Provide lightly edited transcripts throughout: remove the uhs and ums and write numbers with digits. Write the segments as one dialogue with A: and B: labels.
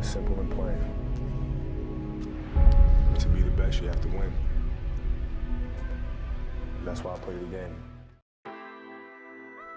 A: Simple and plain. To be the best, you have to win. That's why I play the game.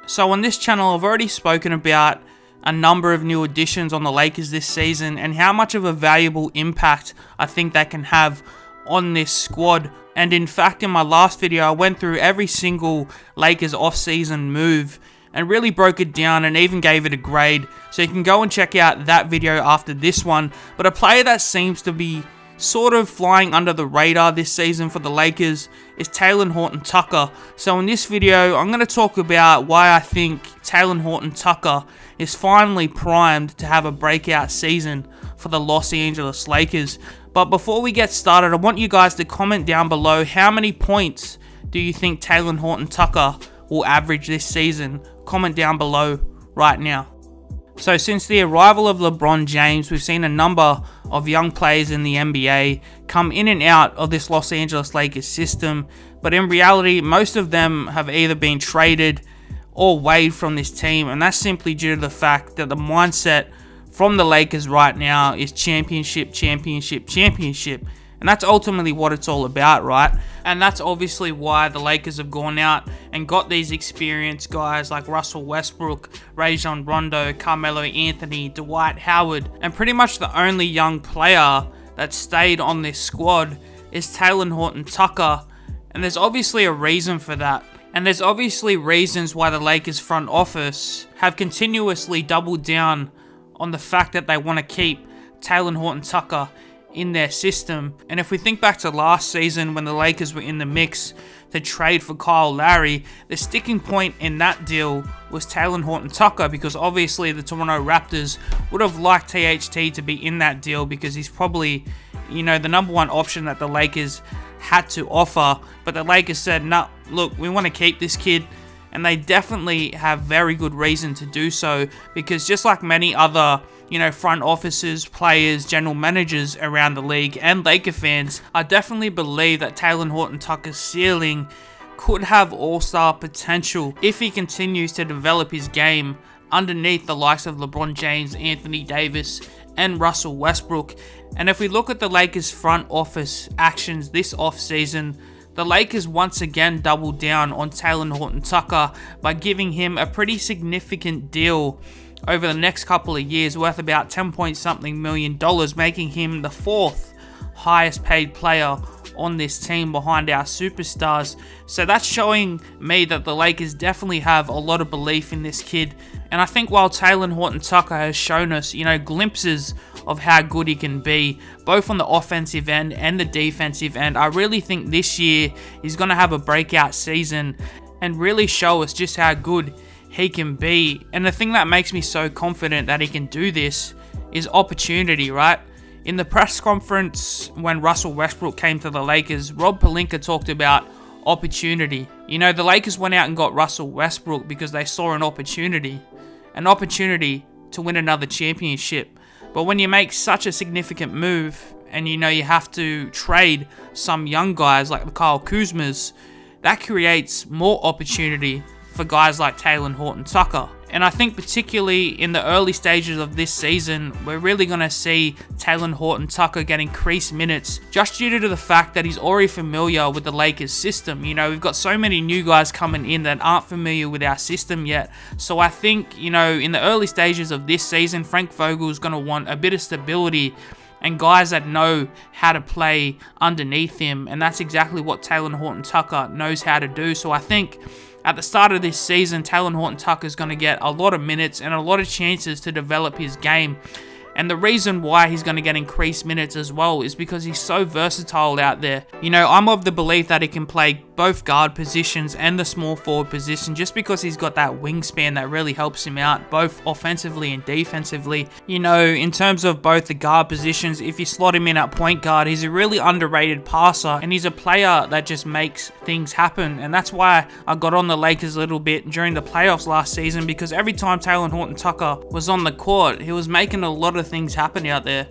B: So on this channel, I've already spoken about a number of new additions on the Lakers this season and how much of a valuable impact I think they can have on this squad. And in fact, in my last video, I went through every single Lakers off-season move and really broke it down and even gave it a grade. So you can go and check out that video after this one. But a player that seems to be sort of flying under the radar this season for the Lakers is Talen Horton-Tucker. So in this video, I'm going to talk about why I think Talen Horton-Tucker is finally primed to have a breakout season for the Los Angeles Lakers. But before we get started, I want you guys to comment down below how many points do you think Talen Horton-Tucker will average this season. Comment down below right now. So since the arrival of Lebron James, we've seen a number of young players in the NBA come in and out of this Los Angeles Lakers system, but in reality, most of them have either been traded or waived from this team, and that's simply due to the fact that the mindset from the Lakers right now is championship, championship, championship. And that's ultimately what it's all about, right? And that's obviously why the Lakers have gone out and got these experienced guys like Russell Westbrook, Rajon Rondo, Carmelo Anthony, Dwight Howard. And pretty much the only young player that stayed on this squad is Talen Horton-Tucker. And there's obviously a reason for that. And there's obviously reasons why the Lakers front office have continuously doubled down on the fact that they want to keep Talen Horton-Tucker in their system. And if we think back to last season when the Lakers were in the mix to trade for Kyle Lowry, the sticking point in that deal was Talen Horton-Tucker, because obviously the Toronto Raptors would have liked THT to be in that deal because he's probably, you know, the number one option that the Lakers had to offer. But the Lakers said, no, look, we want to keep this kid. And they definitely have very good reason to do so, because just like many other, you know, front offices, players, general managers around the league and Laker fans, I definitely believe that Talen Horton-Tucker's ceiling could have all-star potential if he continues to develop his game underneath the likes of LeBron James, Anthony Davis, and Russell Westbrook. And if we look at the Lakers front office actions this offseason, the Lakers once again doubled down on Talen Horton-Tucker by giving him a pretty significant deal over the next couple of years worth about $10-point-something million, making him the fourth highest paid player on this team behind our superstars. So that's showing me that the Lakers definitely have a lot of belief in this kid. And I think while Talen Horton-Tucker has shown us, you know, glimpses of how good he can be, both on the offensive end and the defensive end, I really think this year he's going to have a breakout season and really show us just how good he can be. And the thing that makes me so confident that he can do this is opportunity, right? In the press conference when Russell Westbrook came to the Lakers, Rob Pelinka talked about opportunity. You know, the Lakers went out and got Russell Westbrook because they saw an opportunity to win another championship. But when you make such a significant move and you know you have to trade some young guys like the Kyle Kuzmas, that creates more opportunity for guys like Talen Horton-Tucker. And I think particularly in the early stages of this season, we're really going to see Talen Horton-Tucker get increased minutes just due to the fact that he's already familiar with the Lakers system. You know, we've got so many new guys coming in that aren't familiar with our system yet. So I think, you know, in the early stages of this season, Frank Vogel's going to want a bit of stability and guys that know how to play underneath him. And that's exactly what Talen Horton-Tucker knows how to do. So I think at the start of this season, Talen Horton-Tucker is going to get a lot of minutes and a lot of chances to develop his game. And the reason why he's going to get increased minutes as well is because he's so versatile out there. You know, I'm of the belief that he can play both guard positions and the small forward position just because he's got that wingspan that really helps him out both offensively and defensively. You know, in terms of both the guard positions, if you slot him in at point guard, he's a really underrated passer and he's a player that just makes things happen. And that's why I got on the Lakers a little bit during the playoffs last season, because every time Talen Horton-Tucker was on the court, he was making a lot of things happen out there.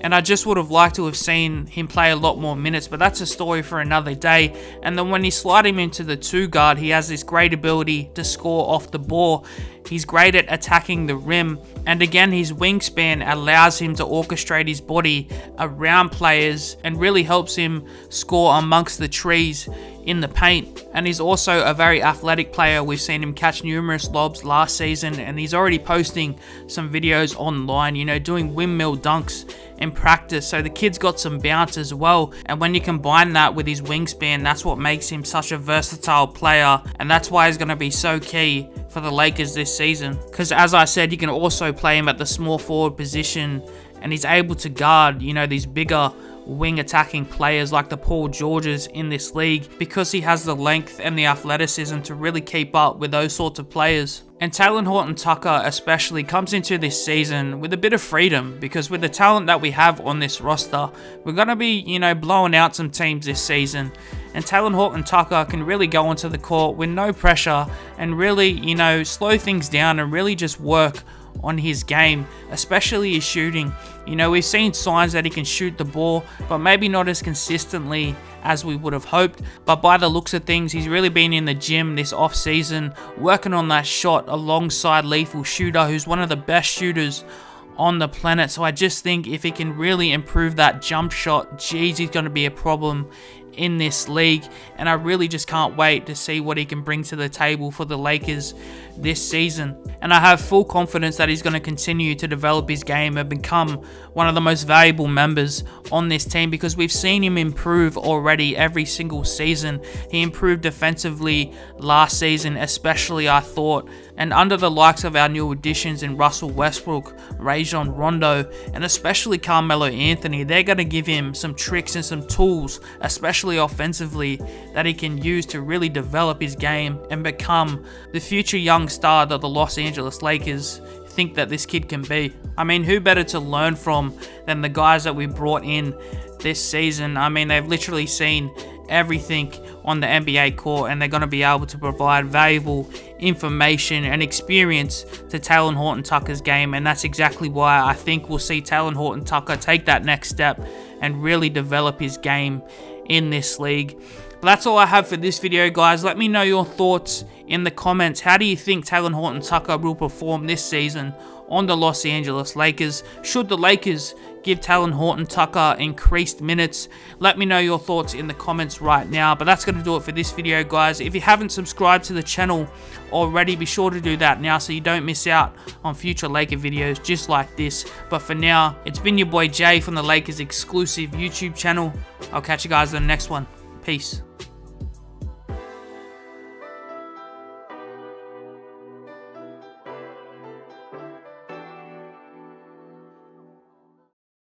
B: And I just would have liked to have seen him play a lot more minutes, but that's a story for another day. And then when you slide him into the 2 guard, he has this great ability to score off the ball. He's great at attacking the rim, and again, his wingspan allows him to orchestrate his body around players and really helps him score amongst the trees in the paint. And he's also a very athletic player. We've seen him catch numerous lobs last season, and he's already posting some videos online, you know, doing windmill dunks in practice. So the kid's got some bounce as well, and when you combine that with his wingspan, that's what makes him such a versatile player, and that's why he's going to be so key for the Lakers this season. Because as I said, you can also play him at the small forward position, and he's able to guard, you know, these bigger wing attacking players like the Paul Georges in this league, because he has the length and the athleticism to really keep up with those sorts of players. And Talen Horton-Tucker especially comes into this season with a bit of freedom, because with the talent that we have on this roster, we're going to be, you know, blowing out some teams this season. And Talen Horton-Tucker can really go onto the court with no pressure and really, you know, slow things down and really just work on his game, especially his shooting. You know, we've seen signs that he can shoot the ball, but maybe not as consistently as we would have hoped. But by the looks of things, he's really been in the gym this off season, working on that shot alongside Lethal Shooter, who's one of the best shooters on the planet. So I just think if he can really improve that jump shot, geez, he's going to be a problem in this league. And I really just can't wait to see what he can bring to the table for the Lakers this season. And I have full confidence that he's going to continue to develop his game and become one of the most valuable members on this team, because we've seen him improve already every single season. He improved defensively last season, especially, I thought, and under the likes of our new additions in Russell Westbrook, Rajon Rondo, and especially Carmelo Anthony, they're going to give him some tricks and some tools, especially offensively, that he can use to really develop his game and become the future young star that the Los Angeles Lakers think that this kid can be. I mean, who better to learn from than the guys that we brought in this season? I mean, they've literally seen everything on the NBA court, and they're going to be able to provide valuable information and experience to Talen Horton-Tucker's game, and that's exactly why I think we'll see Talen Horton-Tucker take that next step and really develop his game in this league. But that's all I have for this video, guys. Let me know your thoughts in the comments. How do you think Talen Horton-Tucker will perform this season on the Los Angeles Lakers? Should the Lakers give Talen Horton-Tucker increased minutes? Let me know your thoughts in the comments right now. But that's going to do it for this video, guys. If you haven't subscribed to the channel already, be sure to do that now so you don't miss out on future Laker videos just like this. But for now, it's been your boy Jay from the Lakers exclusive YouTube channel. I'll catch you guys in the next one. Peace.